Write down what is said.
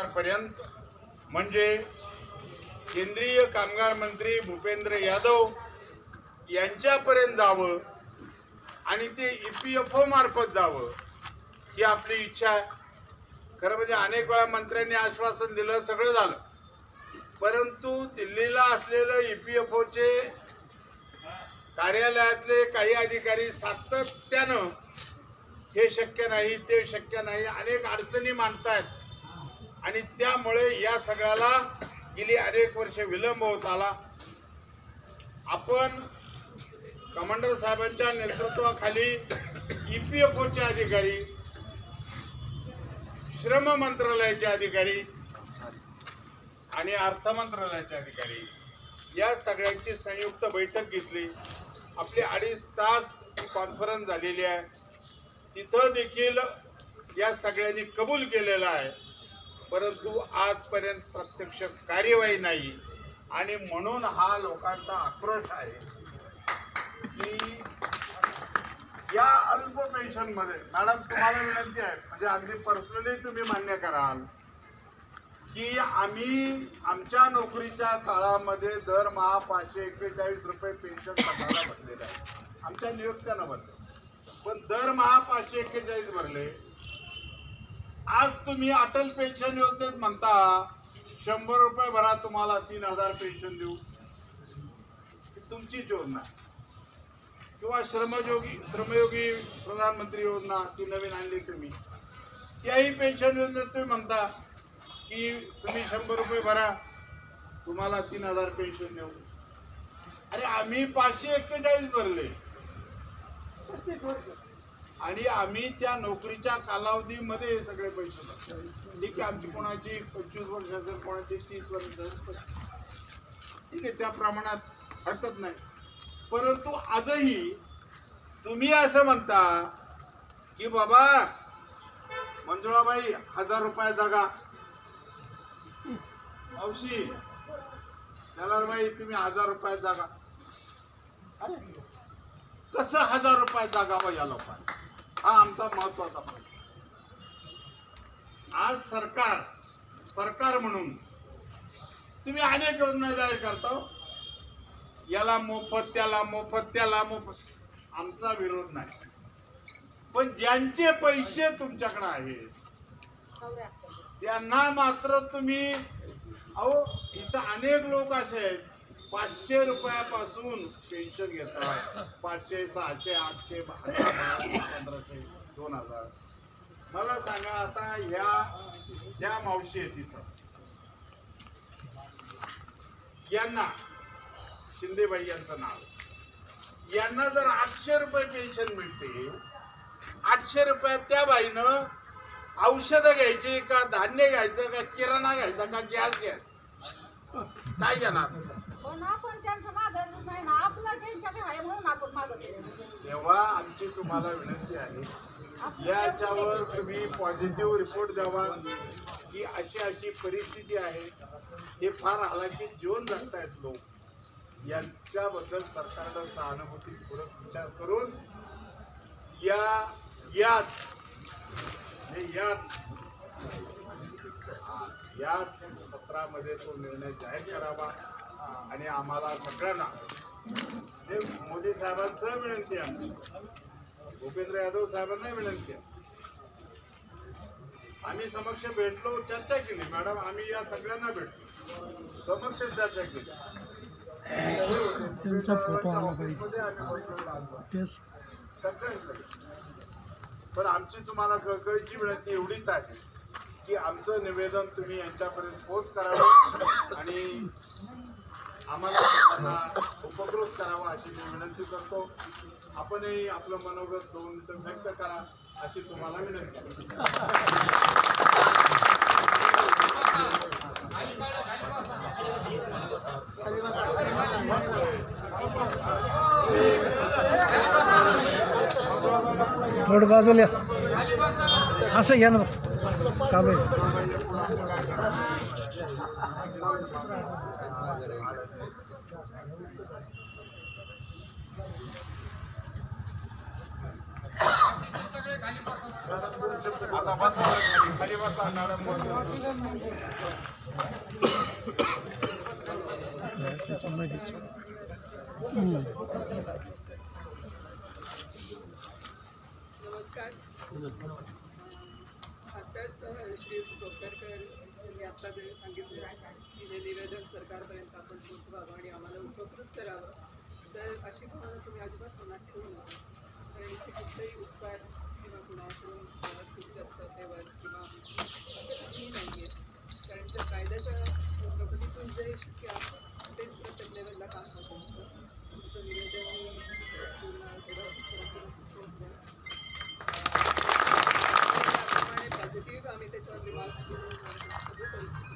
सरकारपर्यंत म्हणजे केंद्रीय कामगार मंत्री भूपेंद्र यादव यांच्यापर्यंत जावं आणि ते EPFO मार्फत जावं ही आपली इच्छा आहे. खरं म्हणजे अनेक वेळा मंत्र्यांनी आश्वासन दिलं, सगळं झालं, परंतु दिल्लीला असलेलं EPFOचे कार्यालयातले काही अधिकारी सातत्यानं हे शक्य नाही, ते शक्य नाही, अनेक अडचणी मांडतायत आणि त्यामुळे या सगळ्याला गेली अनेक वर्ष विलंब होत आला. आपण कमांडर साहेबांच्या नेतृत्वाखाली EPFOचे अधिकारी, श्रम मंत्रालयाचे अधिकारी आणि अर्थ मंत्रालयाचे अधिकारी या सगळ्यांची संयुक्त बैठक घेतली. आपली 2.5 तास कॉन्फरन्स झालेली आहे. तिथं देखील या सगळ्यांनी कबूल केलेलं आहे, परंतु आजपर्यंत प्रत्यक्ष कार्यवाही नाही आणि म्हणून हा लोकांचा आक्रोश आहे की या अल्प पेन्शनमध्ये मॅडम तुम्हाला विनंती आहे, म्हणजे अगदी पर्सनली तुम्ही मान्य कराल की आम्ही आमच्या नोकरीच्या काळामध्ये दरमहा 541 रुपये पेन्शन पगाराला भरलेलं आहे, आमच्या नियोक्त्यानं भरले, पण दरमहा 541 भरले. आज तुम्ही अटल पेन्शन योजनेत म्हणता 100 रुपये भरा तुम्हाला 3000 पेन्शन देऊ, तुमचीच योजना. किंवा श्रमयोगी प्रधानमंत्री योजना ती नवीन आणली तुम्ही, त्याही पेन्शन योजनेत तुम्ही म्हणता की तुम्ही 100 रुपये भरा तुम्हाला 3000 पेन्शन देऊ. अरे आम्ही 541 भरले 35 वर्ष आणि आम्ही त्या नोकरीच्या कालावधीमध्ये हे सगळे पैसे भरतो. ठीक आहे, आमची कोणाची 25 वर्ष असेल, कोणाची 30 वर्ष असेल, ठीक आहे, त्या प्रमाणात हरकत नाही. परंतु आजही तुम्ही असं म्हणता की बाबा मंजुळाबाई 1000 रुपये जागा, मावशी जलालबाई तुम्ही 1000 रुपये जागा. अरे कसं 1000 रुपये जागा व या लोकांना, हा आमचा महत्वाचा प्रश्न. आज सरकार म्हणून तुम्ही अनेक योजना जाहीर करता, याला मोफत त्याला मोफत त्याला मोफत, आमचा विरोध नाही, पण ज्यांचे पैसे तुमच्याकडे आहेत त्यांना मात्र तुम्ही, अहो इथं अनेक लोक असे आहेत 500 रुपयापासून पेन्शन घेतात, 500, 600, 800, 1500, 2000. मला सांगा आता ह्या मावशी आहेत तिथं, यांना शिंदेबाई यांचं नाव, यांना जर 800 रुपये पेन्शन मिळते, 800 रुपयात त्या बाईनं औषधं घ्यायची का, धान्य घ्यायचं का, किराणा घ्यायचा का, गॅस घ्यायचा, काय घेणार? तेव्हा आमची तुम्हाला विनंती आहे, याच्यावर तुम्ही पॉझिटिव्ह रिपोर्ट द्यावा की अशी परिस्थिती आहे, हे फार हालाकी जीवन जगतायत लोक, यांच्याबद्दल सरकारनं सहानुभूतीपूर्वक विचार करून याच सत्रामध्ये तो निर्णय जाहीर करावा आणि आम्हाला सगळ्यांना, हे मोदी साहेबांचं विनंती आहे, भूपेंद्र यादव साहेबांना विनंती आहे. आम्ही समक्ष भेटलो, चर्चा केली, मॅडम आम्ही या सगळ्यांना भेटलो, समक्ष चर्चा केली, त्यांचा फोटो आला पाहिजे सगळ्यांकडे. पण आमची तुम्हाला कळकळीची विनंती एवढीच आहे की आमचं निवेदन तुम्ही यांच्यापर्यंत पोच करावं आणि आम्हाला उपकृत करावा अशी मी विनंती करतो. आपणही आपलं मनोगत 2 मिनिटं व्यक्त करा अशी तुम्हाला विनंती. थोडं बाजूला असं घ्या ना, चालू आहे. आता बसा बरं, खाली बसा मॅडम त्याच्यामध्येच नमस्कार. आताच श्री कोकरकर यांनी आता जे सांगितलं की हे निवेदन सरकारपर्यंत आपण पोचवावं आणि आम्हाला उपकृत करावं, तर अशी भावना तुम्ही अजिबात मनात ठेवू नका. कारण इथे कुठलेही उपकार किंवा कुणाकडून सूट रस्त्यावर किंवा असं काहीही नाही आहे. कारण त्या कायद्याच्या प्रगतीतून जे शक्य आहे तेच प्रत्येक लेवलला काम होत असतं. तुमचं निवेदन पूर्ण पोचवा. त्याप्रमाणे पॉझिटिव्ह आम्ही त्याच्यावर रिमार्क्स करून सगळी परिस्थिती